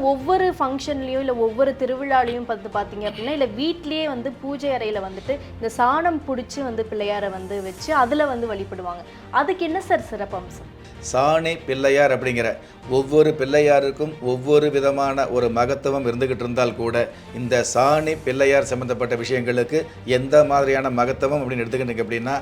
ஒவ்வொரு ஃபங்க்ஷன்லயும் இல்ல ஒவ்வொரு திருவிழாலையும் பார்த்தீங்க அப்படின்னா இல்ல வீட்லயே வந்து பூஜை அறையில வந்துட்டு இந்த சாணம் புடிச்சு வந்து பிள்ளையாரை வந்து வச்சு அதுல வந்து வழிபடுவாங்க. அதுக்கு என்ன சார் சிறப்பம்சம்? சாணி பிள்ளையார் அப்படிங்கிற ஒவ்வொரு பிள்ளையாருக்கும் ஒவ்வொரு விதமான ஒரு மகத்துவம் இருந்துக்கிட்டு இருந்தால் கூட இந்த சாணி பிள்ளையார் சம்மந்தப்பட்ட விஷயங்களுக்கு எந்த மாதிரியான மகத்துவம் அப்படின்னு எடுத்துக்கிட்டீங்க அப்படின்னா,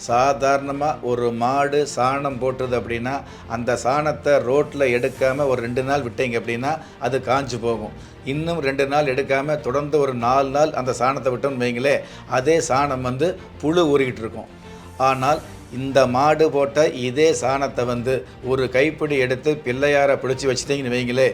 சாதாரணமாக ஒரு மாடு சாணம் போட்டுது அப்படின்னா அந்த சாணத்தை ரோட்டில் எடுக்காமல் ஒரு 2 நாள் விட்டீங்க அப்படின்னா அது காஞ்சு போகும். இன்னும் 2 நாள் எடுக்காமல் தொடர்ந்து ஒரு 4 நாள் அந்த சாணத்தை விட்டோம்னு வைங்களே, அதே சாணம் வந்து புழு ஊறிக்கிட்டு இருக்கும். ஆனால் இந்த மாடு போட்ட இதே சாணத்தை வந்து ஒரு கைப்பிடி எடுத்து பிள்ளையாரை பிடிச்சி வச்சுட்டீங்கன்னு வைங்களே,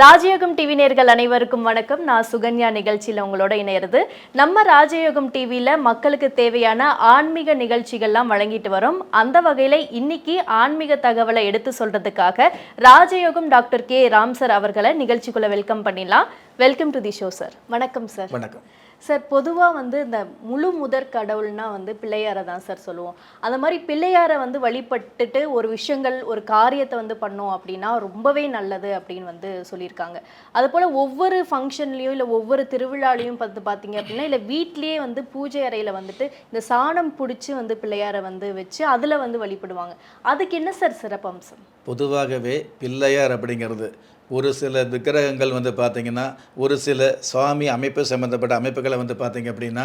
ராஜயோகம் டிவி நேயர்கள் அனைவருக்கும் வணக்கம். நான் சுகன்யா நிகழ்ச்சியில் உங்களோட இணையிறது. நம்ம ராஜயோகம் டிவியில் மக்களுக்கு தேவையான ஆன்மீக நிகழ்ச்சிகள்லாம் வழங்கிட்டு வரோம். அந்த வகையில் இன்னைக்கு ஆன்மீக தகவலை எடுத்து சொல்றதுக்காக ராஜயோகம் டாக்டர் கே ராம் சார் அவர்களை நிகழ்ச்சிக்குள்ள வெல்கம் பண்ணிடலாம். Welcome to the show sir. வணக்கம் சார். வணக்கம் சார். பொதுவாக வந்து இந்த முழு முதற் கடவுள்னா வந்து பிள்ளையாரை தான் சார் சொல்லுவோம். அந்த மாதிரி பிள்ளையாரை வந்து வழிபட்டுட்டு ஒரு விஷயங்கள் ஒரு காரியத்தை வந்து பண்ணோம் அப்படின்னா ரொம்பவே நல்லது அப்படின்னு வந்து சொல்லியிருக்காங்க. அதுபோல் ஒவ்வொரு ஃபங்க்ஷன்லேயும் இல்லை ஒவ்வொரு திருவிழாலையும் பார்த்தீங்க அப்படின்னா இல்லை வீட்லேயே வந்து பூஜை அறையில் வந்துட்டு இந்த சாணம் பிடிச்சி வந்து பிள்ளையாரை வந்து வச்சு அதில் வந்து வழிபடுவாங்க. அதுக்கு என்ன சார் சிறப்பம்சம்? பொதுவாகவே பிள்ளையார் அப்படிங்கிறது ஒரு சில விக்கிரகங்கள் வந்து பார்த்திங்கன்னா, ஒரு சில சுவாமி அமைப்பு சம்மந்தப்பட்ட அமைப்புகளை வந்து பார்த்திங்க அப்படின்னா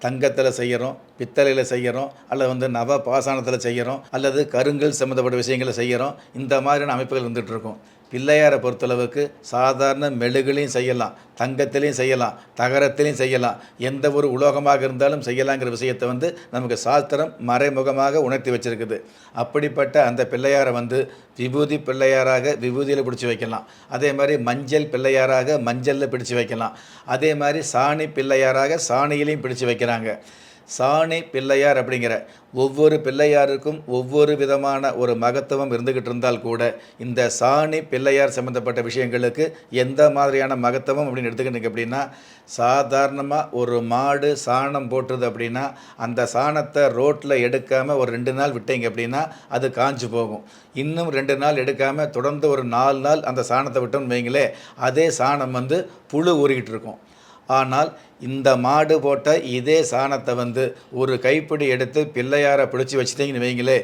தங்கத்தில் செய்கிறோம், பித்தளையில் செய்கிறோம், அல்லது வந்து நவ பாசானத்தில் செய்கிறோம், அல்லது கருங்கல் சம்மந்தப்பட்ட விஷயங்களை செய்கிறோம். இந்த மாதிரியான அமைப்புகள் வந்துகிட்ருக்கும். பிள்ளையாரை பொறுத்தளவுக்கு சாதாரண மெழுகுலையும் செய்யலாம், தங்கத்திலையும் செய்யலாம், தகரத்திலையும் செய்யலாம், எந்த ஒரு உலோகமாக இருந்தாலும் செய்யலாங்கிற விஷயத்தை வந்து நமக்கு சாஸ்திரம் மறைமுகமாக உணர்த்தி வச்சுருக்குது. அப்படிப்பட்ட அந்த பிள்ளையாரை வந்து விபூதி பிள்ளையாராக விபூதியில் பிடிச்சி வைக்கலாம், அதே மாதிரி மஞ்சள் பிள்ளையாராக மஞ்சளில் பிடிச்சி வைக்கலாம், அதே மாதிரி சாணி பிள்ளையாராக சாணியிலையும் பிடிச்சி வைக்கிறாங்க. சாணி பிள்ளையார் அப்படிங்கிற ஒவ்வொரு பிள்ளையாருக்கும் ஒவ்வொரு விதமான ஒரு மகத்துவம் இருந்துக்கிட்டு இருந்தால் கூட இந்த சாணி பிள்ளையார் சம்மந்தப்பட்ட விஷயங்களுக்கு எந்த மாதிரியான மகத்துவம் அப்படின்னு எடுத்துக்கிட்டீங்க அப்படின்னா, சாதாரணமாக ஒரு மாடு சாணம் போட்டுது அப்படின்னா அந்த சாணத்தை ரோட்டில் எடுக்காமல் ஒரு 2 நாள் விட்டீங்க அப்படின்னா அது காஞ்சு போகும். இன்னும் 2 நாள் எடுக்காமல் தொடர்ந்து ஒரு 4 நாள் அந்த சாணத்தை விட்டோம்னு வைங்களே, அதே சாணம் வந்து புழு ஊறிக்கிட்டு இருக்கும். ஆனால் இந்த மாடு போட்ட இதே சாணத்தை வந்து ஒரு கைப்பிடி எடுத்து பிள்ளையாரை பிடிச்சி வச்சுட்டிங்கன்னு வைங்களே,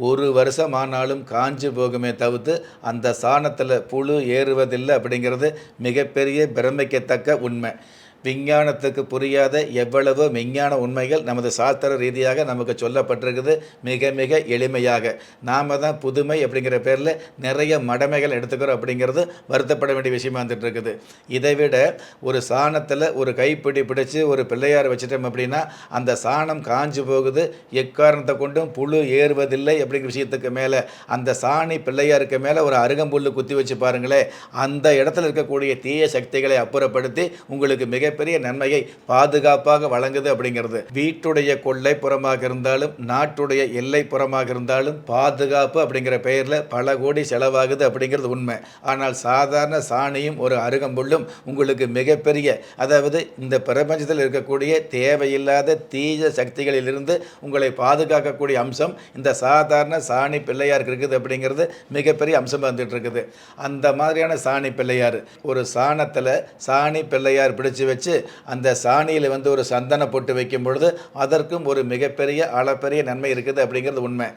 1 வருஷம் ஆனாலும் காஞ்சு போகுமே தவிர்த்து அந்த சாணத்தில் புழு ஏறுவதில்லை அப்படிங்கிறது மிகப்பெரிய பிரமிக்கத்தக்க உண்மை. விஞ்ஞானத்துக்கு புரியாத எவ்வளவோ விஞ்ஞான உண்மைகள் நமது சாஸ்திர ரீதியாக நமக்கு சொல்லப்பட்டிருக்குது. மிக மிக எளிமையாக நாம் தான் புதுமை அப்படிங்கிற பேரில் நிறைய மடமைகள் எடுத்துக்கிறோம் அப்படிங்கிறது வருத்தப்பட வேண்டிய விஷயமா வந்துட்டு இருக்குது. இதை விட ஒரு சாணத்தில் ஒரு கைப்பிடி பிடிச்சி ஒரு பிள்ளையார் வச்சுட்டோம் அப்படின்னா அந்த சாணம் காஞ்சு போகுது, எக்காரணத்தை கொண்டும் புழு ஏறுவதில்லை அப்படிங்கிற விஷயத்துக்கு மேலே அந்த சாணி பிள்ளையாருக்கு மேலே ஒரு அருகம்புல்லு குத்தி வச்சு பாருங்களேன், அந்த இடத்துல இருக்கக்கூடிய தீய சக்திகளை அப்புறப்படுத்தி உங்களுக்கு மிகப்பெரிய நன்மையை பாதுகாப்பாக வழங்குது அப்படிங்கிறது. வீட்டுடைய கொள்ளை புறமாக இருந்தாலும் நாட்டுடைய எல்லை புறமாக இருந்தாலும் பாதுகாப்பு அப்படிங்கிற பெயரில் பல கோடி செலவாகுது அப்படிங்கிறது உண்மை. ஆனால் சாதாரண சாணியும் ஒரு அருகம்புல்லும் உங்களுக்கு மிகப்பெரிய, அதாவது இந்த பிரபஞ்சத்தில் இருக்கக்கூடிய தேவையில்லாத தீய சக்திகளிலிருந்து உங்களை பாதுகாக்கக்கூடிய அம்சம் இந்த சாதாரண சாணி பிள்ளையாருக்கு இருக்குது அப்படிங்கிறது மிகப்பெரிய அம்சம் வந்துட்டு இருக்குது. அந்த மாதிரியான சாணி பிள்ளையார் ஒரு சாணத்தில் சாணி பிள்ளையார் பிடிச்சு வச்சு அந்த சாணியில் வந்து ஒரு சந்தன போட்டு வைக்கும் பொழுது அதற்கும் ஒரு மிகப்பெரிய அளப்பெரிய நன்மை இருக்குது அப்படிங்கிறது உண்மை.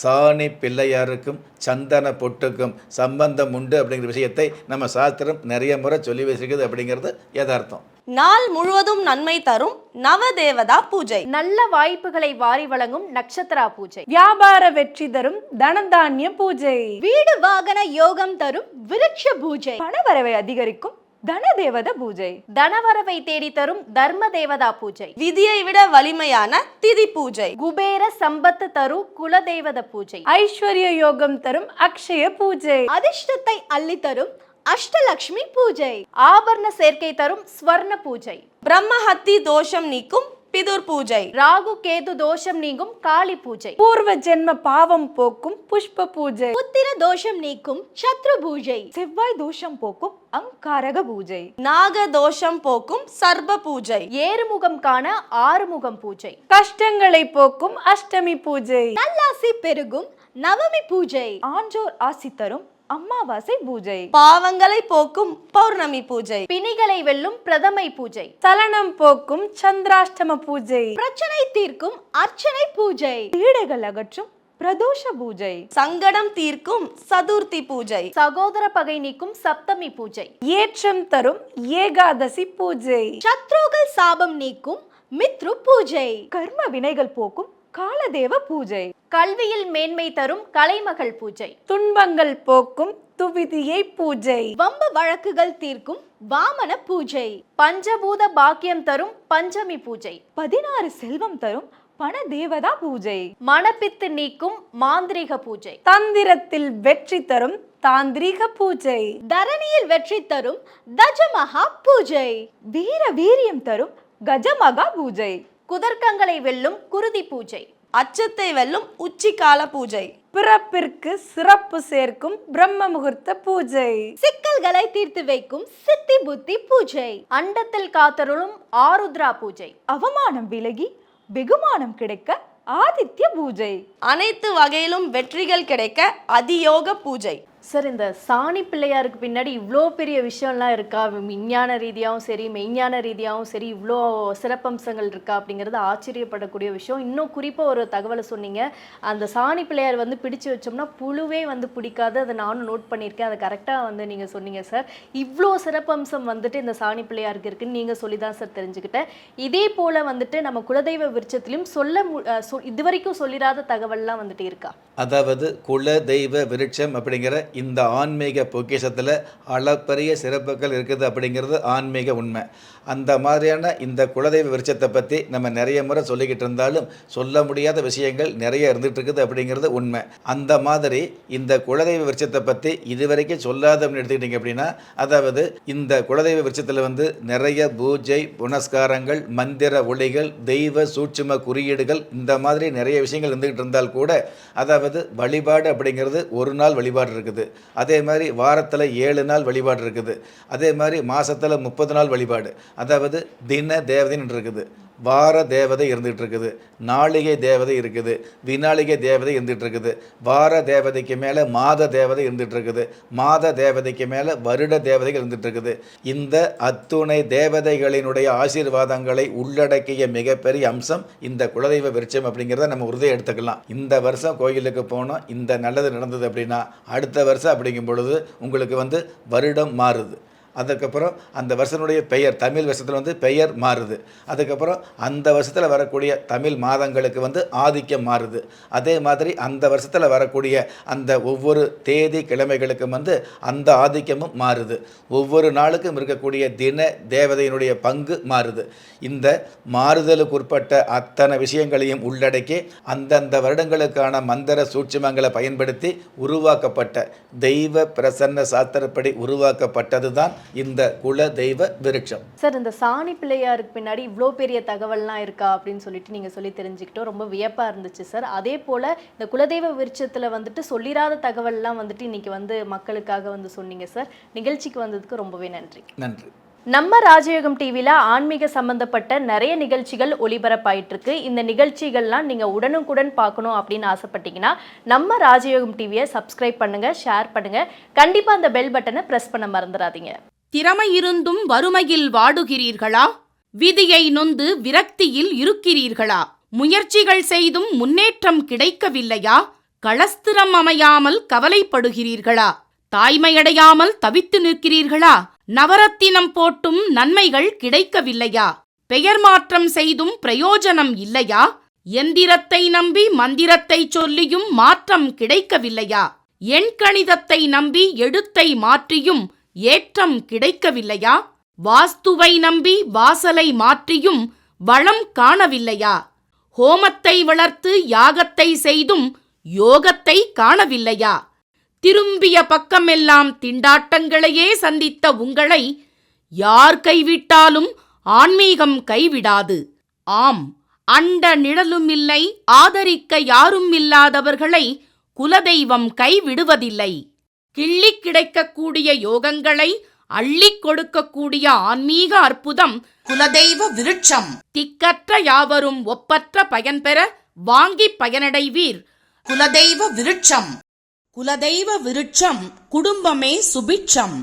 சாணி பிள்ளையாருக்கும் சந்தன பொட்டுக்கும் சம்பந்தம் உண்டு அப்படிங்கிற விஷயத்தை நம்ம சாஸ்திரம் நிறைய முறை சொல்லி வச்சிருக்குது அப்படிங்கிறது யதார்த்தம். நாள் முழுவதும் நன்மை தரும் நவதேவதா பூஜை, நல்ல வாய்ப்புகளை வாரி வழங்கும் நட்சத்திரா பூஜை, வியாபார வெற்றி தரும் தனதானிய பூஜை, வீடு வாகன யோகம் தரும் விருட்ச பூஜை, பணவரவை அதிகரிக்கும் தனதேவத பூஜை, தனவரவை தேடி தரும் தர்ம தேவதா பூஜை, விதியை விட வலிமையான திதி பூஜை, குபேர சம்பத்து தரு குலதேவத பூஜை, ஐஸ்வர்ய யோகம் தரும் அக்ஷய பூஜை, அதிர்ஷ்டத்தை அள்ளி தரும் அஷ்டலக்ஷ்மி பூஜை, ஆபரண சேர்க்கை தரும் ஸ்வர்ண பூஜை, பிரம்மஹத்தி தோஷம் நீக்கும் பிதுர் பூஜை. ராகு கேது தோஷம் நீங்கும் காளி பூஜை. பூர்வ ஜென்ம பாவம் போக்கும் புஷ்ப பூஜை. புத்திர தோஷம் நீக்கும் சத்ரு பூஜை. செவ்வாய் தோஷம் போக்கும் அங்காரக பூஜை. நாக தோஷம் போக்கும் சர்ப பூஜை. ஏறுமுகம் காண ஆறுமுகம் பூஜை. கஷ்டங்களை போக்கும் அஷ்டமி பூஜை. நல்லாசி பெருகும் நவமி பூஜை. ஆன்றோர் ஆசி தரும் அமாவாசை பூஜை. பாவங்களை போக்கும் பௌர்ணமி பூஜை. பிணிகளை வெல்லும் பிரதமை பூஜை. சலனம் போக்கும் சந்திராஷ்டம பூஜை. பிரச்சனை தீர்க்கும் அர்ச்சனை பூஜை. பீடைகள் அகற்றும் பிரதோஷ பூஜை. சங்கடம் தீர்க்கும் சதுர்த்தி பூஜை. சகோதர பகை நீக்கும் சப்தமி பூஜை. ஏற்றம் தரும் ஏகாதசி பூஜை. சத்ருகள் சாபம் நீக்கும் மித்ரு பூஜை. கர்ம வினைகள் போக்கும் காலதேவ பூஜை. கல்வியில் மேன்மை தரும் கலைமகள் பூஜை. துன்பங்கள் போக்கும் துவிதியை பூஜை. வம்பு வழக்குகள் தீர்க்கும் வாமன பூஜை. பஞ்சபூத பாக்கியம் தரும் பஞ்சமி பூஜை. 16 செல்வம் தரும் பண தேவதா பூஜை. மணப்பித்து நீக்கும் மாந்திரிக பூஜை. தந்திரத்தில் வெற்றி தரும் தாந்திரிக பூஜை. தரணியில் வெற்றி தரும் தஜமகா பூஜை. வீர வீரியம் தரும் கஜமகா பூஜை. குதர்க்கங்களை வெல்லும் குருதி பூஜை. அச்சத்தை வெல்லும் உச்சிகால பூஜை. பிறப்பிற்கு சிறப்பு சேர்க்கும் பிரம்ம முகூர்த்த பூஜை. சிக்கல்களை தீர்த்து வைக்கும் சித்தி புத்தி பூஜை. அண்டத்தில் காத்தருளும் ஆருத்ரா பூஜை. அவமானம் விலகி வெகுமானம் கிடைக்க ஆதித்ய பூஜை. அனைத்து வகையிலும் வெற்றிகள் கிடைக்க அதியோக பூஜை. சார், இந்த சாணி பிள்ளையாருக்கு பின்னாடி இவ்வளோ பெரிய விஷயம்லாம் இருக்கா? விஞ்ஞான ரீதியாகவும் சரி, மெய்ஞான ரீதியாகவும் சரி, இவ்வளோ சிறப்பம்சங்கள் இருக்கா அப்படிங்கிறது ஆச்சரியப்படக்கூடிய விஷயம். இன்னும் குறிப்பாக ஒரு தகவலை சொன்னீங்க, அந்த சாணி பிள்ளையார் வந்து பிடிச்சு வச்சோம்னா புழுவே வந்து பிடிக்காது. அதை நானும் நோட் பண்ணியிருக்கேன். அதை கரெக்டாக வந்து நீங்கள் சொன்னீங்க சார். இவ்வளோ சிறப்பம்சம் வந்துட்டு இந்த சாணி பிள்ளையாருக்கு இருக்குன்னு நீங்கள் சொல்லி தான் சார் தெரிஞ்சுக்கிட்டேன். இதே போல் வந்துட்டு நம்ம குலதெய்வ விருட்சத்திலையும் இதுவரைக்கும் சொல்லிடாத தகவல்லாம் வந்துட்டு இருக்கா? அதாவது குலதெய்வ விருட்சம் அப்படிங்கிற இந்த ஆன்மீக பொக்கிஷத்தில் அளப்பரிய சிறப்புகள் இருக்குது அப்படிங்கிறது ஆன்மீக உண்மை. அந்த மாதிரியான இந்த குலதெய்வ விருட்சத்தை பற்றி நம்ம நிறைய முறை சொல்லிக்கிட்டு இருந்தாலும் சொல்ல முடியாத விஷயங்கள் நிறைய இருந்துகிட்டு இருக்குது அப்படிங்கிறது உண்மை. அந்த மாதிரி இந்த குலதெய்வ விருட்சத்தை பற்றி இதுவரைக்கும் சொல்லாதவன்னு எடுத்துக்கிட்டிங்க அப்படின்னா, அதாவது இந்த குலதெய்வ விருட்சத்தில் வந்து நிறைய பூஜை புனஸ்காரங்கள், மந்திர ஒளிகள், தெய்வ சூட்சும குறியீடுகள், இந்த மாதிரி நிறைய விஷயங்கள் இருந்துகிட்டு இருந்தால் கூட, அதாவது வழிபாடு அப்படிங்கிறது ஒரு நாள் வழிபாடு இருக்குது, அதே மாதிரி வாரத்தில் 7 நாள் வழிபாடு இருக்குது, அதே மாதிரி மாதத்தில் 30 நாள் வழிபாடு, அதாவது தின தேவதைன்னு இருக்குது, வார தேவதை இருந்துகிட்டு இருக்குது, நாளிகை தேவதை இருக்குது, வினாளிகை தேவதை இருந்துகிட்டு இருக்குது, வார தேவதைக்கு மேலே மாத தேவதை இருந்துகிட்டு இருக்குது, மாத தேவதைக்கு மேலே வருட தேவதைகள் இருந்துகிட்டு இருக்குது. இந்த அத்துணை தேவதைகளினுடைய ஆசீர்வாதங்களை உள்ளடக்கிய மிகப்பெரிய அம்சம் இந்த குலதெய்வ விருட்சம் அப்படிங்கிறத நம்ம உறுதியை எடுத்துக்கலாம். இந்த வருஷம் கோயிலுக்கு போனோம், இந்த நல்லது நடந்தது அப்படின்னா அடுத்த வருஷம் அப்படிங்கும் பொழுது உங்களுக்கு வந்து வருடம் மாறுது. அதுக்கப்புறம் அந்த வருஷனுடைய பெயர், தமிழ் வருஷத்தில் வந்து பெயர் மாறுது. அதுக்கப்புறம் அந்த வருஷத்தில் வரக்கூடிய தமிழ் மாதங்களுக்கு வந்து ஆதிக்கம் மாறுது. அதே மாதிரி அந்த வருஷத்தில் வரக்கூடிய அந்த ஒவ்வொரு தேதி கிழமைகளுக்கும் வந்து அந்த ஆதிக்கமும் மாறுது. ஒவ்வொரு நாளுக்கும் இருக்கக்கூடிய தின தேவதையினுடைய பங்கு மாறுது. இந்த மாறுதலுக்கு உட்பட்ட அத்தனை விஷயங்களையும் உள்ளடக்கி அந்தந்த வருடங்களுக்கான மந்திர சூட்சுமங்களை பயன்படுத்தி உருவாக்கப்பட்ட தெய்வ பிரசன்ன சாஸ்திரப்படி உருவாக்கப்பட்டது தான் இந்த குல தெய்வ விருட்சம். சார், இந்த சாணி பிள்ளையாருக்கு பின்னாடி இவ்வளோ பெரிய தகவல்லாம் இருக்கா அப்படின்னு சொல்லிட்டு நீங்கள் சொல்லி தெரிஞ்சுக்கிட்டோம். ரொம்ப வியப்பாக இருந்துச்சு சார். அதே போல் இந்த குலதெய்வ விருட்சத்தில் வந்துட்டு சொல்லிராத தகவல்லாம் வந்துட்டு இன்னைக்கு வந்து மக்களுக்காக வந்து சொன்னீங்க சார். நிகழ்ச்சிக்கு வந்ததுக்கு ரொம்பவே நன்றி. நன்றி. நம்ம ராஜயோகம் டிவியில் ஆன்மீக சம்பந்தப்பட்ட நிறைய நிகழ்ச்சிகள் ஒளிபரப்பாயிட்டு இருக்கு. இந்த நிகழ்ச்சிகள்லாம் நீங்கள் உடனுக்குடன் பார்க்கணும் அப்படின்னு ஆசைப்பட்டீங்கன்னா நம்ம ராஜயோகம் டிவியை சப்ஸ்கிரைப் பண்ணுங்க, ஷேர் பண்ணுங்க. கண்டிப்பாக அந்த பெல் பட்டனை ப்ரெஸ் பண்ண மறந்துடாதீங்க. திறமை இருந்தும் வறுமையில் வாடுகிறீர்களா? விதியை நொந்து விரக்தியில் இருக்கிறீர்களா? முயற்சிகள் செய்தும் முன்னேற்றம் கிடைக்கவில்லையா? களஸ்திரம் அமையாமல் கவலைப்படுகிறீர்களா? தாய்மையடையாமல் தவித்து நிற்கிறீர்களா? நவரத்தினம் போட்டும் நன்மைகள் கிடைக்கவில்லையா? பெயர் மாற்றம் செய்தும் பிரயோஜனம் இல்லையா? எந்திரத்தை நம்பி மந்திரத்தை சொல்லியும் மாற்றம் கிடைக்கவில்லையா? எண்கணிதத்தை நம்பி எழுத்தை மாற்றியும் ஏற்றம் கிடைக்கவில்லையா? வாஸ்துவை நம்பி வாசலை மாற்றியும் வளம் காணவில்லையா? ஹோமத்தை வளர்த்து யாகத்தை செய்தும் யோகத்தை காணவில்லையா? திரும்பிய பக்கமெல்லாம் திண்டாட்டங்களையே சந்தித்த உங்களை யார் கைவிட்டாலும் ஆன்மீகம் கைவிடாது. ஆம், அண்ட நிழலுமில்லை, ஆதரிக்க யாரும் இல்லாதவர்களை குலதெய்வம் கைவிடுவதில்லை. கிள்ளிக் கிடைக்கக்கூடிய யோகங்களை அள்ளிக் கொடுக்கக்கூடிய ஆன்மீக அற்புதம் குலதெய்வ விருட்சம். திக்கற்ற யாவரும் ஒப்பற்ற பயன்பெற வாங்கி பயனடைவீர். குலதெய்வ விருட்சம். குலதெய்வ விருட்சம் குடும்பமே சுபிட்சம்.